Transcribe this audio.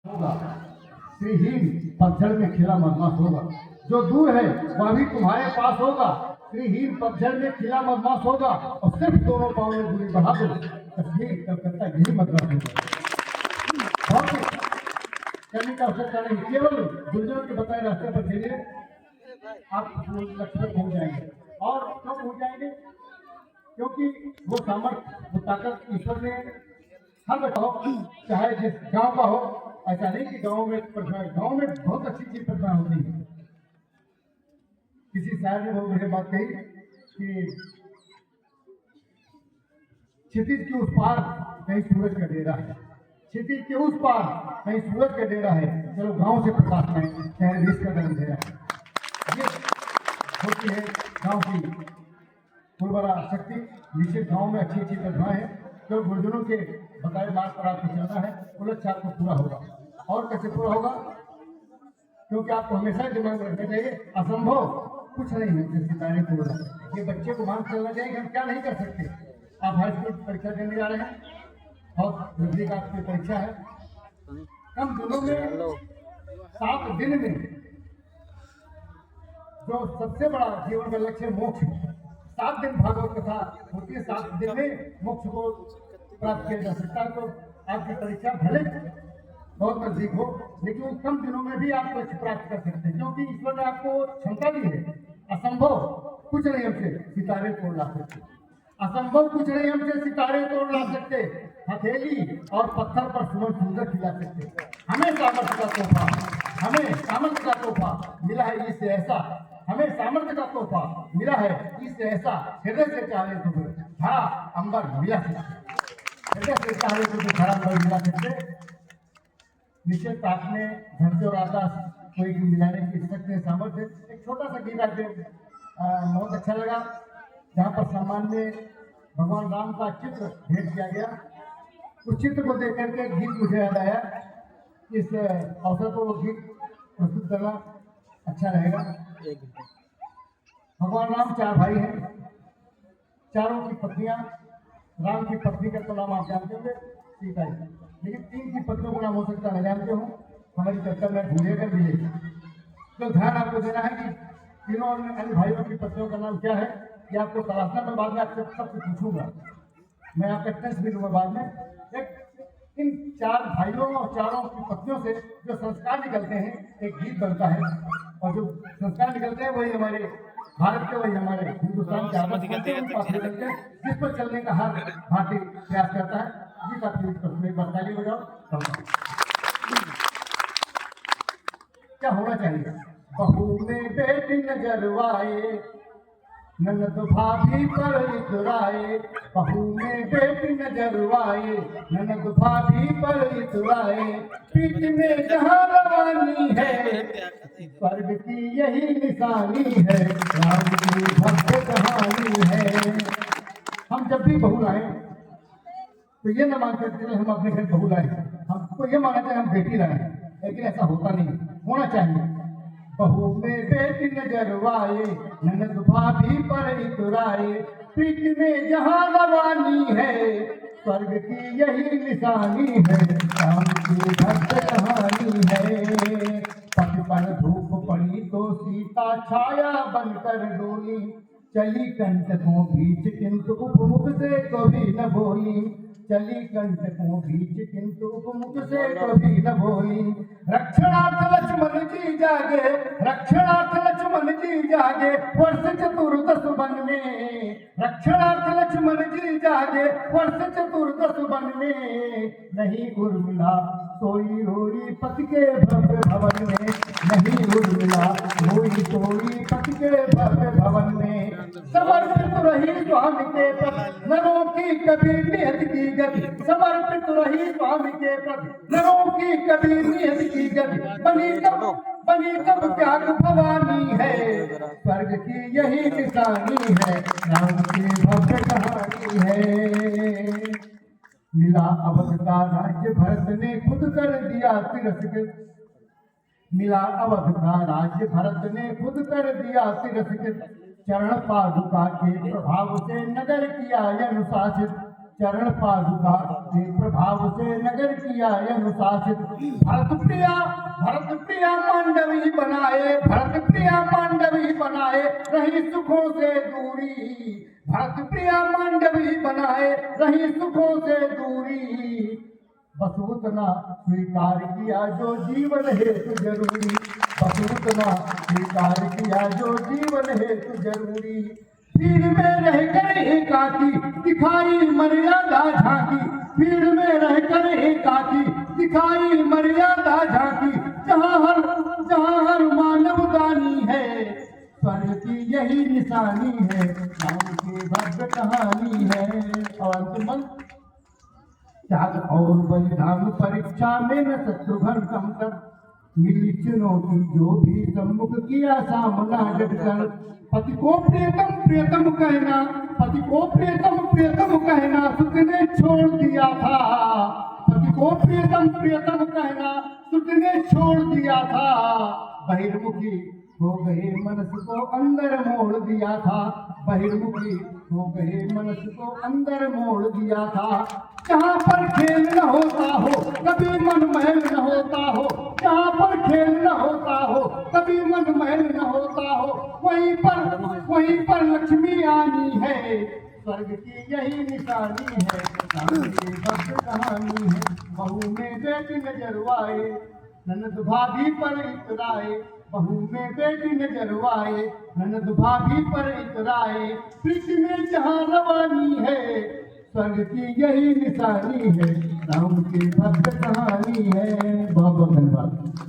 होगा, श्रीहीन पतझड़ में खिला मदमाश होगा। जो दूर है वह भी तुम्हारे पास होगा, श्रीहीन पतझड़ में खिला मदमाश होगा। और सिर्फ दोनों पाँव में दूरी बढ़ा दो, कश्मीर कलकत्ता यही मद्रास होगा। और करने का आवश्यकता नहीं, केवल गुर्जरों के बताए रास्ते पर चलिए, आप लक्ष्य पर पहुंच जाएंगे। और कब पहुंच जाएंगे? क्योंकि वो सामर्थ्य, वो ताकत ईश्वर ने हर बताओ, चाहे जिस गांव का हो। ऐसा नहीं कि गांव में बहुत अच्छी चीज प्रतिभा होती है। किसी शायर ने बहुत बढ़िया बात कही कि क्षितिज के उस पार कहीं सूरज का डेरा है, क्षितिज के उस पार कहीं सूरज का डेरा है। चलो गांव से प्रकाश में चाहे देश का दर्द डेरा है। ये होती है गांव की पुरबरा शक्ति। निश्चित गांव में अच्छी अच्छी प्रतिभाएं हैं। जो गुरुजनों के बताए मार्ग पर आपको चलना है, उलट छाप को पूरा होगा। और कैसे पूरा होगा? क्योंकि आपको हमेशा दिमाग में रखना चाहिए, असंभव कुछ नहीं है सितारे पूरा। ये बच्चे को मान चलना चाहिए कि हम क्या नहीं कर सकते। आप हाई स्कूल परीक्षा देने जा रहे हैं, बहुत नजदीक आपकी परीक्षा है। कम दिनों में 7 दिन में जो सबसे बड़ा जीवन का लक्ष्य मोक्ष, 7 दिन भागवत कथा होती है। 7 दिन में मोक्ष को प्राप्त किया जा सकता है। तो आपकी परीक्षा भले बहुत नजदीक हो, लेकिन उन कम दिनों में भी आप लक्ष्य प्राप्त कर सकते हैं, क्योंकि ईश्वर ने आपको क्षमता दी है। असंभव कुछ नहीं हमसे सितारे तोड़ ला सकते, असंभव कुछ नहीं हमसे सितारे तोड़ ला सकते। हथेली और पत्थर पर सूरज खिला सकते। हमें सामर्थ्य का तोहफा, हमें सामर्थ्य का तोहफा मिला है इससे ऐसा, हमें सामर्थ्य का तोहफा मिला है इससे ऐसा। हृदय से चाहे तो धरा अंबर मिला सकते, हृदय से चाहे तो धरा अंबर मिला सकते। निश्चित आपने धन और आकाश कोई भी मिलाने की शक्ति है, सामर्थ्य। एक छोटा सा गीत आपके बहुत अच्छा लगा, जहाँ पर सामान्य भगवान राम का चित्र भेंट किया गया। उस चित्र को देख करके एक गीत मुझे याद आया। इस अवसर पर वो गीत प्रस्तुत करना अच्छा रहेगा। भगवान राम 4 भाई हैं, चारों की पत्नियां। राम की पत्नी का तो नाम आप जानते होंगे, सीता जी, लेकिन 3 की पत्नियों का नाम हो सकता है न जानते हो। हमारी चर्चा में भूलेगा भी नहीं। तो ध्यान आपको देना है कि तीनों अन्य भाइयों की पत्नियों का नाम क्या है, ये आपको तलाशना। मैं बाद में आपसे सबसे पूछूंगा, मैं आपका टेस्ट भी लूंगा बाद में। एक इन 4 भाइयों और चारों की पत्नियों से जो संस्कार निकलते हैं, एक गीत बनता है। और जो संस्कार निकलते हैं वही हमारे भारत के, वही हमारे हिंदुस्तान के आदर्श निकलते हैं, जिस पर चलने का हर भारतीय प्रयास करता है। गीत आप एक बार ताली बजाओ। क्या होना चाहिए? बहू में बेटी नजरवाए, ननद भाभी पर इतराए। बहू में बेटी नजरवाए, ननद भाभी पर इतराए। पीठ में जहाँ रवानी है, स्वर्ग की यही निशानी है। राम की भक्त कहानी है। हम जब भी बहू लाए तो ये न मान करके हम अपने घर बहू लाए, हमको ये माना चाहिए हम बेटी लाए, लेकिन ऐसा होता नहीं। होना चाहिए बहू में बेटी नजरवाए, ननद भाभी पर इतराए। पीठ में जहाँ रवानी है, स्वर्ग की यही निशानी है। राम की भक्त कहानी है। पति पर धूप पड़ी तो सीता छाया बनकर डोली। चली कंटकों बीच किंतु उपमुख से कभी न बोली। चली कंटकों बीच किंतु उपमुख से कभी न बोली। रक्षणार्थ लक्ष्मण जी जागे, रक्षणार्थ लक्ष्मण जी जागे, वर्ष चतुर्दश वन में। रक्षणार्थ लक्ष्मण जी जागे, वर्ष चतुर्दश वन में। नहीं उर्मिला सोई रोई पति के भव्य भवन में। नहीं उर्मिला सोई पति के भव्य भवन में। समर्पित रही स्वामी के प्रति, नरों की कभी नियत की गति। समर्पित रही स्वामी के प्रति, नरों की कभी नियत की गति। बनी तब त्याग भवानी है, स्वर्ग की यही निशानी है। राम की भव्य कहानी है। मिला अवध का राज्य, भरत ने खुद कर दिया तिरस्कृत। मिला अवध का राज्य, भरत ने खुद कर दिया तिरस्कृत। चरण पादुका के प्रभाव से नगर किया अनुशासित। चरण पादुका के प्रभाव से नगर किया अनुशासित। भरत प्रिया मांडवी बनाए, भरत प्रिया मांडवी बनाए, रही सुखों से दूरी। भरत प्रिया मांडवी बनाए, रही सुखों से दूरी। बस उतना स्वीकार किया जो जीवन हेतु जरूरी। बस उतना स्वीकार किया जो जीवन हेतु जरूरी। भीड़ में रहकर एकाकी दिखाई मर्यादा झांकी। भीड़ में रहकर एकाकी दिखाई मर्यादा झांकी। जहाँ हर मानव दानी है, स्वर्ग की यही निशानी है, राम की भव्य कहानी है। और अंतिम मंत्र, त्याग और बलिदान परीक्षा में न शत्रुघ्न कम कर। मिली चुनौती जो भी सम्मुख किया सामना डटकर। पति को प्रियतम प्रियतम कहना, पति को प्रियतम प्रियतम कहना सुत ने छोड़ दिया था। पति को प्रियतम प्रियतम कहना सुत ने छोड़ दिया था। बहिर्मुखी हो गए मनस को अंदर मोड़ दिया था। बहिर्मुखी हो गए मनस को अंदर मोड़ दिया था। जहाँ पर खेल न होता हो कभी मन महल न होता हो। जहाँ पर खेल न होता हो कभी मन महल न होता हो, वहीं पर लक्ष्मी आनी है। स्वर्ग की यही निशानी है, राम की भव्य कहानी है। बहू में बेटी नजरवाए, ननद भाभी पर इतराए। बहू में बेटी नजरवाए, ननद भाभी पर इतराए। पृथ्वी में जहाँ रवानी है, स्वर्ग की यही निशानी है, राम की भव्य कहानी है। बहुत बहुत धन्यवाद।